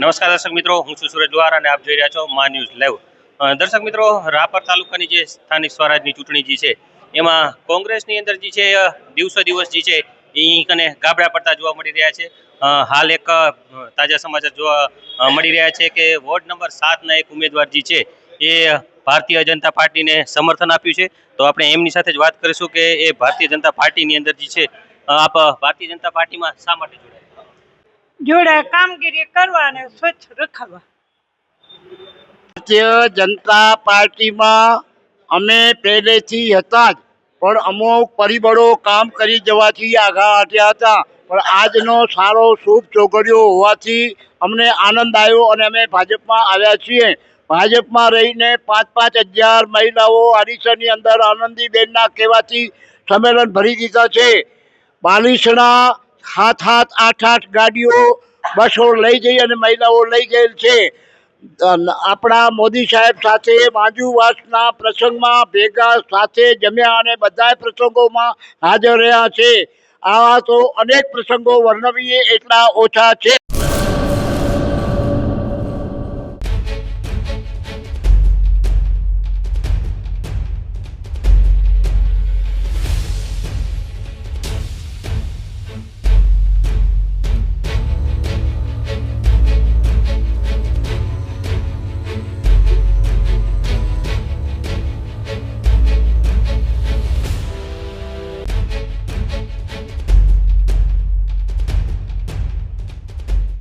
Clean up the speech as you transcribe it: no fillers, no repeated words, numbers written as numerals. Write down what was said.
નમસ્કાર દર્શક મિત્રો, હું છું સુરજ દ્વારા અને આપ જોઈ રહ્યા છો મા ન્યૂઝ લાઈવ. દર્શક મિત્રો, રાપર તાલુકાની જે સ્થાનિક સ્વરાજની ચૂંટણી જે છે એમાં કોંગ્રેસની અંદર જે છે દિવસો દિવસ જે છે એ કને ગાબડા પડતા જોવા મળી રહ્યા છે. હાલ એક તાજા સમાચાર જોવા મળી રહ્યા છે કે વોર્ડ નંબર 7ના એક ઉમેદવાર જે છે એ ભારતીય જનતા પાર્ટીને સમર્થન આપ્યું છે. તો આપણે એમની સાથે જ વાત કરીશું કે એ ભારતીય જનતા પાર્ટીની અંદર જે છે આપ ભારતીય જનતા પાર્ટીમાં શા માટે જોડે કામગીરી કરવા અને સ્વચ્છ રખાવા. ભારતીય જનતા પાર્ટીમાં અમે પહેલેથી હતા જ, પણ અમુક પરિબળો કામ કરી જવાથી આગળ હટ્યા હતા. પણ આજનો સારો શુભ ચોઘડિયો હોવાથી અમને આનંદ આવ્યો અને અમે ભાજપમાં આવ્યા છીએ. ભાજપમાં રહીને 5,000 મહિલાઓ હરીસરની અંદર આનંદીબેનના કહેવાથી સંમેલન ભરી દીધા છે. બાલિશના 7-8 ગાડીઓ બસો લઈ જઈ અને મહિલાઓ લઈ ગયેલ છે. આપણા મોદી સાહેબ સાથે માંજુવાસના પ્રસંગમાં ભેગા સાથે જમ્યા અને બધા પ્રસંગોમાં હાજર રહ્યા છે. આવા તો અનેક પ્રસંગો વર્ણવીએ એટલા ઓછા છે.